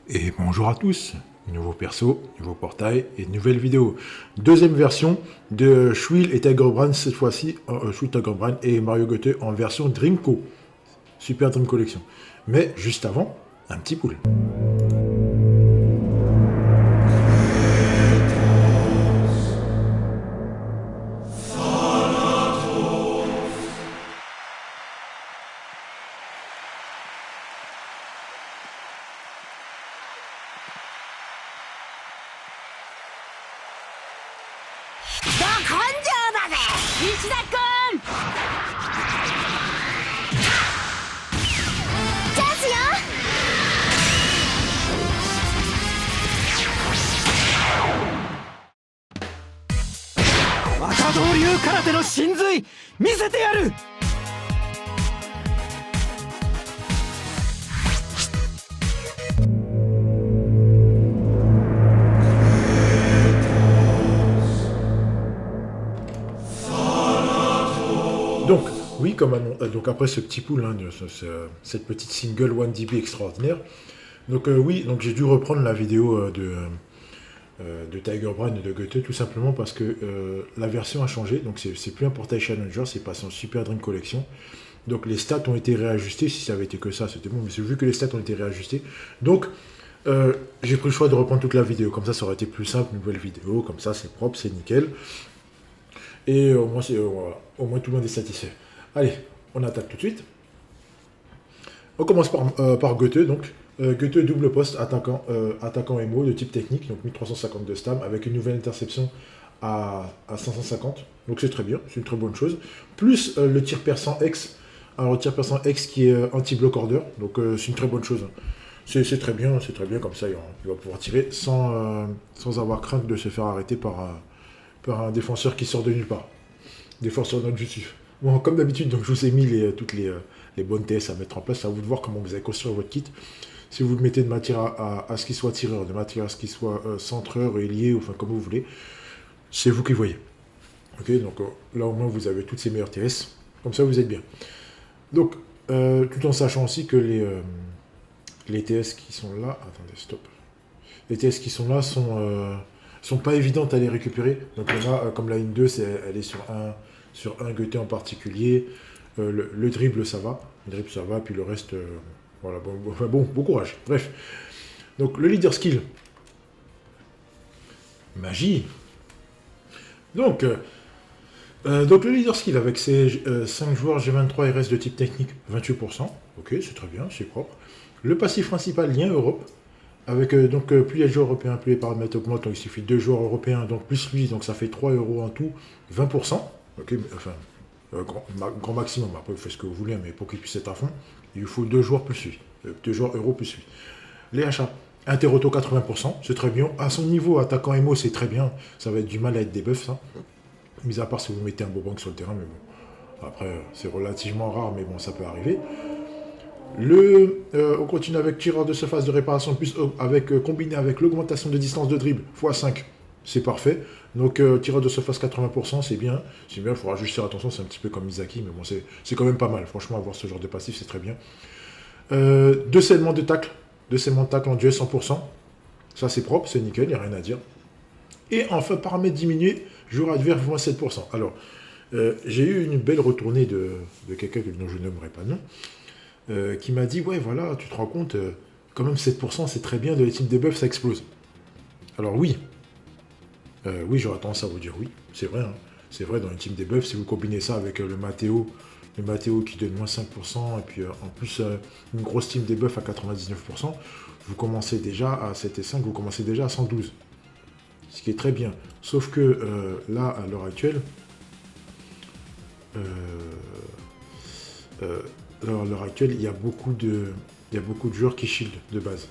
Et bonjour à tous, nouveau perso, nouveau portail et nouvelle vidéo. Deuxième version de Shmuel et Tiger Brand, cette fois-ci, Shmuel, Tiger Brand et Mario Goethe en version Dreamco, Super Dream Collection. Mais juste avant, un petit pool. Donc, oui, donc après ce petit pool, hein, cette petite single 1DB extraordinaire, donc oui, donc j'ai dû reprendre la vidéo de Tiger Brand et de Goethe tout simplement parce que la version a changé, donc c'est plus un portail Challenger, c'est passé en Super Dream Collection. Donc les stats ont été réajustés, si ça avait été que ça, c'était bon, mais c'est vu que les stats ont été réajustés. Donc j'ai pris le choix de reprendre toute la vidéo, comme ça aurait été plus simple, une nouvelle vidéo, comme ça c'est propre, c'est nickel. Et au moins, voilà, au moins tout le monde est satisfait. Allez, on attaque tout de suite. On commence par Goethe, donc. Goethe double poste, attaquant MO de type technique, donc 1352 stam, avec une nouvelle interception à 550. Donc c'est très bien, c'est une très bonne chose. Plus le tir perçant X, alors le tir perçant X qui est anti-block order, donc c'est une très bonne chose. C'est très bien, comme ça il va pouvoir tirer sans avoir crainte de se faire arrêter par un défenseur qui sort de nulle part. Défenseur non jutsu. Bon, comme d'habitude, donc je vous ai mis toutes les bonnes TS à mettre en place. C'est à vous de voir comment vous allez construire votre kit. Si vous le mettez de matière à ce qu'il soit tireur, de matière à ce qu'il soit centreur, ailier, enfin comme vous voulez, c'est vous qui voyez. Ok, donc là au moins vous avez toutes ces meilleures TS. Comme ça vous êtes bien. Donc, tout en sachant aussi que les TS qui sont là... Attendez, stop. Les TS qui sont là sont pas évidentes à les récupérer. Donc il y en a, comme la N2, elle est sur un Goethe en particulier. Le dribble, ça va. Le dribble, ça va. Puis le reste, voilà, bon courage. Bref. Donc le leader skill. Magie. Donc le leader skill avec ses 5 joueurs G23 RS de type technique, 28%. Ok, c'est très bien, c'est propre. Le passif principal, lien Europe. Avec donc plus les joueurs européens, plus les paramètres augmentent, donc il suffit de 2 joueurs européens, donc plus lui, donc ça fait 3 € en tout, 20%. Ok, enfin, grand maximum, après vous faites ce que vous voulez, mais pour qu'il puisse être à fond, il vous faut 2 joueurs plus lui, 2 joueurs euros plus lui. Les achats, Interauto 80%, c'est très bien. À son niveau, attaquant MO, c'est très bien, ça va être du mal à être des buffs, ça. Mis à part si vous mettez un Bobank sur le terrain, mais bon, après c'est relativement rare, mais bon, ça peut arriver. On continue avec tireur de surface de réparation, plus combiné avec l'augmentation de distance de dribble x5, c'est parfait. Donc tireur de surface 80%, c'est bien. Il faudra juste faire attention, c'est un petit peu comme Misaki, mais bon, c'est quand même pas mal. Franchement, avoir ce genre de passif, c'est très bien. 2 scellements de tacle en duel 100%. Ça, c'est propre, c'est nickel, il n'y a rien à dire. Et enfin, paramètre diminué, joueur adverse moins 7%. Alors, j'ai eu une belle retournée de quelqu'un dont je n'aimerais pas le nom. Qui m'a dit, ouais, voilà, tu te rends compte, quand même 7%, c'est très bien, de l'équipe des buffs, ça explose. Alors oui, j'aurais tendance à vous dire oui, c'est vrai, hein. C'est vrai, dans l'équipe des buffs, si vous combinez ça avec le Matteo qui donne moins 5%, et puis en plus une grosse team des buffs à 99%, vous commencez déjà à 7 et 5, vous commencez déjà à 112. Ce qui est très bien. Sauf que là, à l'heure actuelle, il y a beaucoup de joueurs qui shield de base.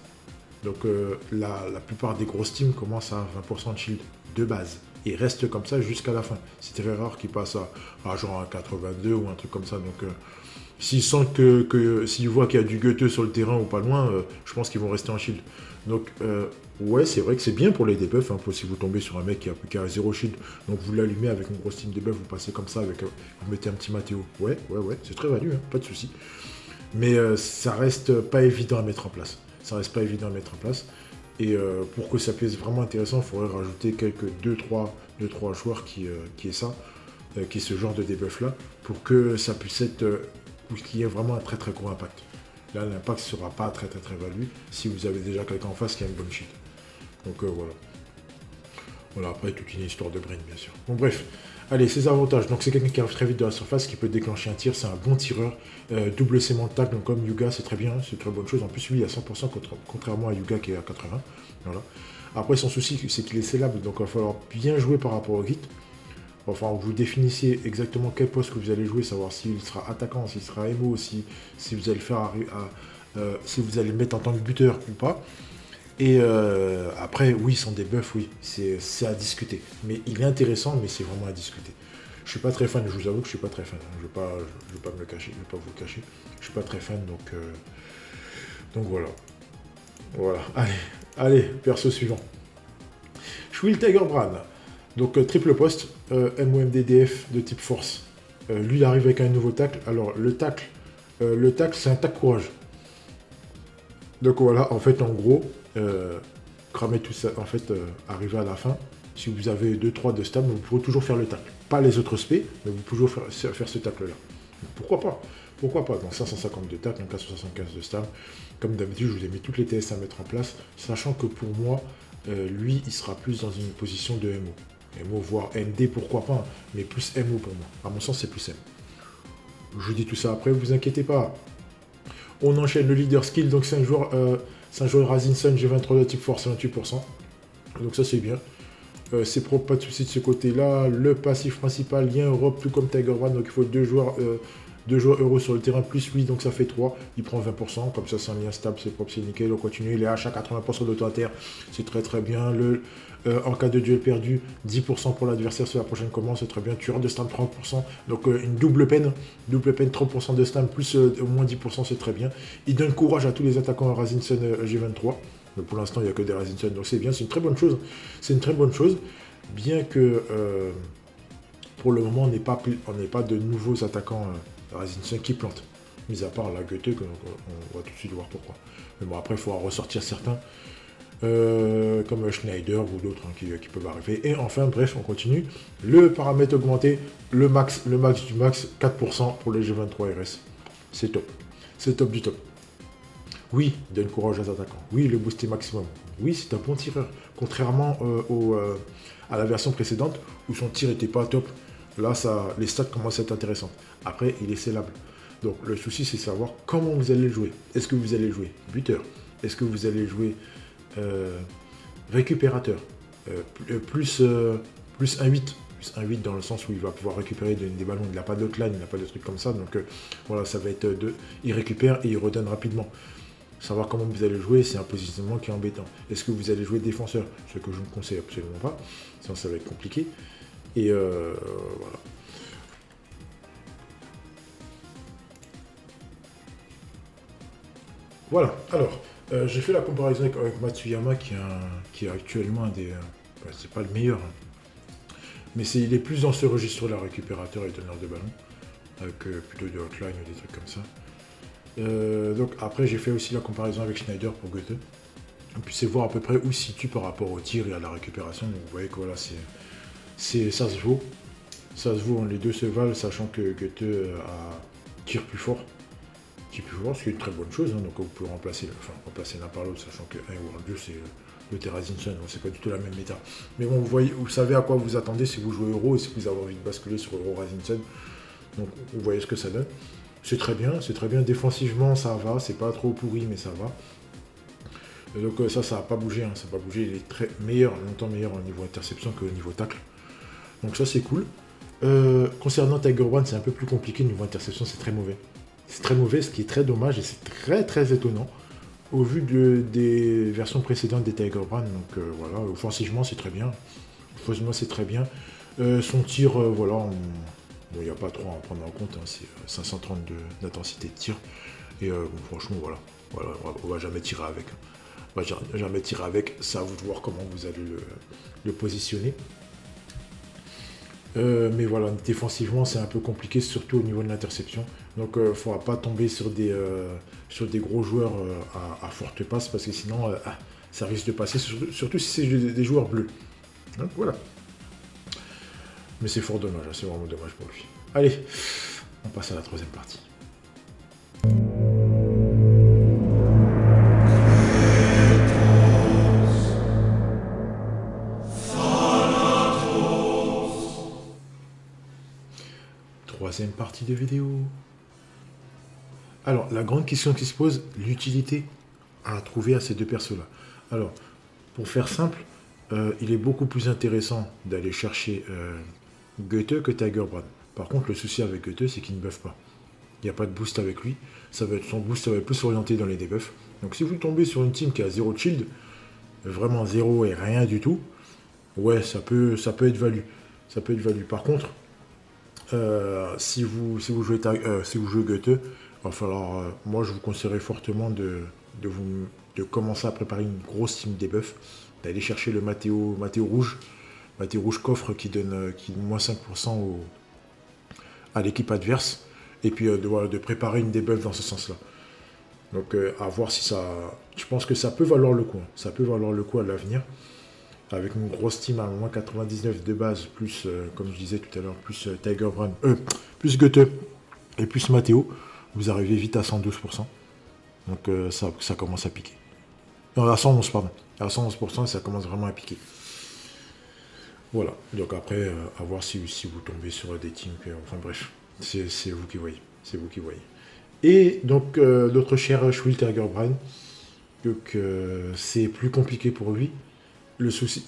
Donc la plupart des grosses teams commencent à 20% de shield de base. Et restent comme ça jusqu'à la fin. C'est très rare qu'ils passent à genre un 82 ou un truc comme ça. Donc S'ils sentent s'ils voient qu'il y a du Goethe sur le terrain ou pas loin, je pense qu'ils vont rester en shield. Donc, ouais, c'est vrai que c'est bien pour les debuffs. Hein, si vous tombez sur un mec qui a 0 shield, donc vous l'allumez avec une grosse team debuff, vous passez comme ça, vous mettez un petit Mathéo. Ouais, c'est très value, hein, pas de souci. Mais ça reste pas évident à mettre en place. Ça reste pas évident à mettre en place. Et pour que ça puisse vraiment intéressant, il faudrait rajouter quelques 2-3 joueurs qui aient ça, qui est ce genre de debuff là, pour que ça puisse être, qu'il y ait vraiment un très très gros impact. Là, l'impact ne sera pas très valu si vous avez déjà quelqu'un en face qui a une bonne shield. Donc voilà. Voilà, après toute une histoire de brain bien sûr. Bon bref, allez, ses avantages. Donc c'est quelqu'un qui arrive très vite de la surface, qui peut déclencher un tir, c'est un bon tireur. Double sémental, donc comme Yuga, c'est très bien, c'est une très bonne chose. En plus, lui, il est à 100%, contrairement à Yuga qui est à 80%. Voilà. Après, son souci, c'est qu'il est scellable, donc il va falloir bien jouer par rapport au git. Enfin, vous définissiez exactement quel poste que vous allez jouer, savoir s'il sera attaquant, s'il sera MO, si vous allez le faire si vous allez le mettre en tant que buteur ou pas. Et après, oui, son debuff, oui, c'est à discuter. Mais il est intéressant, mais c'est vraiment à discuter. Je suis pas très fan, je vous avoue que je suis pas très fan. Je vais pas me le cacher, je vais pas vous le cacher. Je suis pas très fan, donc voilà. Voilà. Allez, perso suivant. Shwill Tiger Bran. Donc triple poste, MOMDDF de type force. Lui, il arrive avec un nouveau tacle. Alors, le tacle, c'est un tacle courage. Donc voilà, en fait, en gros, cramer tout ça, en fait, arriver à la fin, si vous avez 2-3 de stam, vous pourrez toujours faire le tacle. Pas les autres spé, mais vous pouvez toujours faire ce tacle-là. Pourquoi pas? Pourquoi pas? Donc 550 de tacle, donc 475 de stam. Comme d'habitude, je vous ai mis toutes les TS à mettre en place, sachant que pour moi, lui, il sera plus dans une position de MO. MO, voire MD, pourquoi pas, mais plus MO pour moi. À mon sens, c'est plus M. Je vous dis tout ça après, vous inquiétez pas. On enchaîne le leader skill, donc c'est un joueur Rising Sun G23 de type force, 28%. Donc ça c'est bien. C'est propre, pas de soucis de ce côté-là. Le passif principal, lien Europe, tout comme Tiger One, donc il faut 2 joueurs euros sur le terrain, plus 8, donc ça fait 3. Il prend 20%, comme ça c'est un lien stable, c'est propre, c'est nickel. On continue, il est H à 80% d'auto-inter, c'est très bien. En cas de duel perdu, 10% pour l'adversaire sur la prochaine commande, c'est très bien. Tueur de stam, 30%, donc une double peine, 30% de stam, plus au moins 10%, c'est très bien. Il donne courage à tous les attaquants Rising Sun G23. Mais pour l'instant, il n'y a que des Rising Sun, donc c'est bien, c'est une très bonne chose. C'est une très bonne chose, bien que pour le moment, on n'ait pas de nouveaux attaquants Rising Sun qui plantent. Mis à part la Goethe, on va tout de suite voir pourquoi. Mais bon, après, il faut en ressortir certains, comme Schneider ou d'autres qui peuvent arriver. Et enfin, bref, on continue. Le paramètre augmenté, le max du max, 4% pour les G23 RS. C'est top. C'est top du top. Oui, il donne courage aux attaquants. Oui, le booster maximum. Oui, c'est un bon tireur. Contrairement à la version précédente, où son tir n'était pas top. Là, les stats commencent à être intéressantes. Après, il est scellable. Donc, le souci, c'est de savoir comment vous allez le jouer. Est-ce que vous allez jouer buteur? Est-ce que vous allez jouer récupérateur? Plus 1-8. Plus 1-8 dans le sens où il va pouvoir récupérer des ballons. Il n'a pas de line, il n'a pas de trucs comme ça. Donc, voilà, ça va être il récupère et il redonne rapidement. Savoir comment vous allez jouer, c'est un positionnement qui est embêtant. Est-ce que vous allez jouer défenseur? Ce que je ne conseille absolument pas, sinon ça va être compliqué. Et voilà. Voilà, alors, j'ai fait la comparaison avec Matsuyama, qui est actuellement un des... c'est pas le meilleur, hein, mais il est plus dans ce registre-là, récupérateur et donneur de ballon, que plutôt de hotline ou des trucs comme ça. Donc après j'ai fait aussi la comparaison avec Schneider pour Goethe. Et puis c'est voir à peu près où se situe par rapport au tir et à la récupération. Donc vous voyez que voilà, ça se vaut. Ça se vaut, les deux se valent, sachant que Goethe tire plus fort. Ce qui est une très bonne chose. Hein, donc vous pouvez remplacer l'un par l'autre, sachant que World 2 c'est le Terrazin Sun, c'est pas du tout la même méta. Mais bon, vous savez à quoi vous attendez si vous jouez Euro et si vous avez envie de basculer sur Euro Rising Sun. Donc vous voyez ce que ça donne. C'est très bien. Défensivement, ça va. C'est pas trop pourri, mais ça va. Et donc ça n'a pas bougé. Hein, ça n'a pas bougé. Il est longtemps meilleur au niveau interception qu'au niveau tacle. Donc ça, c'est cool. Concernant Tiger One, c'est un peu plus compliqué. Niveau interception, c'est très mauvais. C'est très mauvais, ce qui est très dommage et c'est très étonnant au vu des versions précédentes des Tiger One. Donc voilà, offensivement, c'est très bien. Son tir, voilà, Bon, il n'y a pas trop à en prendre en compte, hein, c'est 530 d'intensité de tir. Et bon, franchement, voilà. On va jamais tirer avec. On va jamais tirer avec, c'est à vous de voir comment vous allez le positionner. Mais voilà, défensivement, c'est un peu compliqué, surtout au niveau de l'interception. Donc, il ne faudra pas tomber sur des gros joueurs à forte passe, parce que sinon, ça risque de passer, surtout si c'est des joueurs bleus. Donc, voilà. Mais c'est fort dommage, hein, c'est vraiment dommage pour lui. Allez, on passe à la troisième partie. Troisième partie de vidéo. Alors, la grande question qui se pose, l'utilité à trouver à ces deux persos-là. Alors, pour faire simple, il est beaucoup plus intéressant d'aller chercher Goethe que Tiger Brand. Par contre, le souci avec Goethe, c'est qu'il ne buffe pas. Il n'y a pas de boost avec lui. Son boost, ça va être plus orienté dans les debuffs. Donc, si vous tombez sur une team qui a 0 shield, vraiment 0 et rien du tout, ouais, ça peut être value. Ça peut être value. Par contre, si vous jouez Goethe, il va falloir, moi je vous conseillerais fortement de commencer à préparer une grosse team debuff, d'aller chercher le Mathéo rouge, Mathéo rouge coffre qui donne moins 5% à l'équipe adverse, et puis de préparer une debuff dans ce sens-là. Donc à voir si ça, je pense que ça peut valoir le coup, hein. Ça peut valoir le coup à l'avenir. Avec une grosse team à moins 99 de base, plus, comme je disais tout à l'heure, plus Tiger Brand, plus Goethe et plus Mathéo, vous arrivez vite à 112%. Donc ça commence à piquer. Non, à 111, pardon. À 111%, ça commence vraiment à piquer. Voilà. Donc après, à voir si vous tombez sur des teams. Enfin bref, c'est vous qui voyez. C'est vous qui voyez. Et donc, notre cher Shwill Tiger Brand, donc c'est plus compliqué pour lui. Le souci,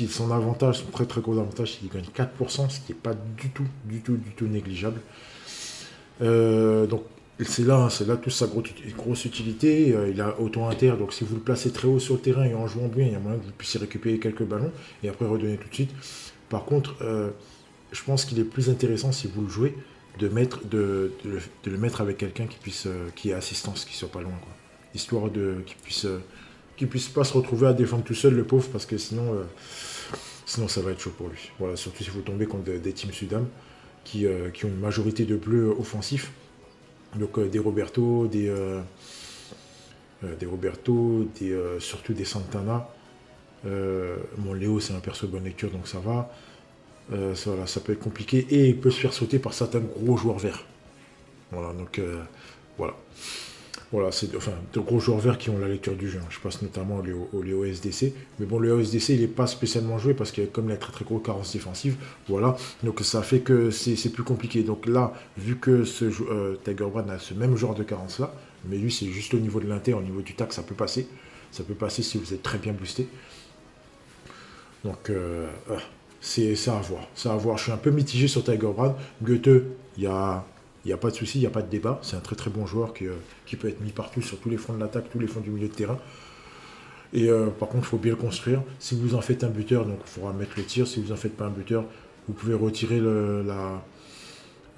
son avantage, son très très gros avantage, c'est qu'il gagne 4%, ce qui n'est pas du tout négligeable. Donc c'est là toute sa grosse utilité. Il a auto-inter, donc si vous le placez très haut sur le terrain et en jouant bien, il y a moyen que vous puissiez récupérer quelques ballons et après redonner tout de suite. Par contre, je pense qu'il est plus intéressant si vous le jouez de le mettre avec quelqu'un qui ait assistance, qui soit pas loin, quoi. Histoire qu'il puisse pas se retrouver à défendre tout seul, le pauvre, parce que sinon ça va être chaud pour lui. Voilà, surtout si vous tombez contre des teams Sudam qui ont une majorité de bleus offensifs. Donc des Roberto, surtout des Santana. Mon Léo, c'est un perso de bonne lecture, donc ça va. Ça peut être compliqué et il peut se faire sauter par certains gros joueurs verts. Voilà, donc voilà. Voilà, c'est de gros joueurs verts qui ont la lecture du jeu. Je passe notamment au Léo SDC. Mais bon, le SDC, il n'est pas spécialement joué parce que comme il a très très gros carence défensive, voilà. Donc ça fait que c'est plus compliqué. Donc là, vu que Tiger Brand a ce même genre de carence-là, mais lui, c'est juste au niveau de l'inter, au niveau du tac, ça peut passer. Ça peut passer si vous êtes très bien boosté. Donc, c'est à voir. C'est à voir. Je suis un peu mitigé sur Tiger Brand. Goethe, il n'y a pas de souci, il n'y a pas de débat. C'est un très très bon joueur qui peut être mis partout sur tous les fronts de l'attaque, tous les fronts du milieu de terrain. Et par contre, il faut bien le construire. Si vous en faites un buteur, donc il faudra mettre le tir. Si vous n'en faites pas un buteur, vous pouvez retirer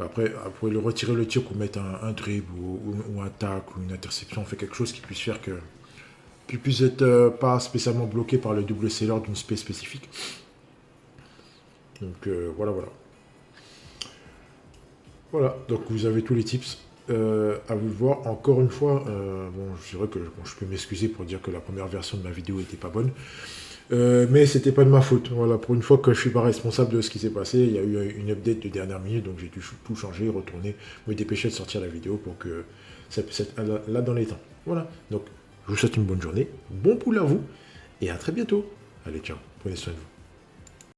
Après, vous pouvez retirer le tir pour mettre un dribble ou un tac ou une interception. On fait quelque chose qui puisse faire qu'il puisse être pas spécialement bloqué par le double seller d'une spé spécifique. Donc voilà. Voilà, donc vous avez tous les tips. À vous de voir. Encore une fois, je dirais que je peux m'excuser pour dire que la première version de ma vidéo n'était pas bonne. Mais c'était pas de ma faute. Voilà, pour une fois que je suis pas responsable de ce qui s'est passé, il y a eu une update de dernière minute, donc j'ai dû tout changer, retourner, me dépêcher de sortir la vidéo pour que ça puisse être là dans les temps. Voilà, donc je vous souhaite une bonne journée, bon pool à vous, et à très bientôt. Allez, ciao, prenez soin de vous.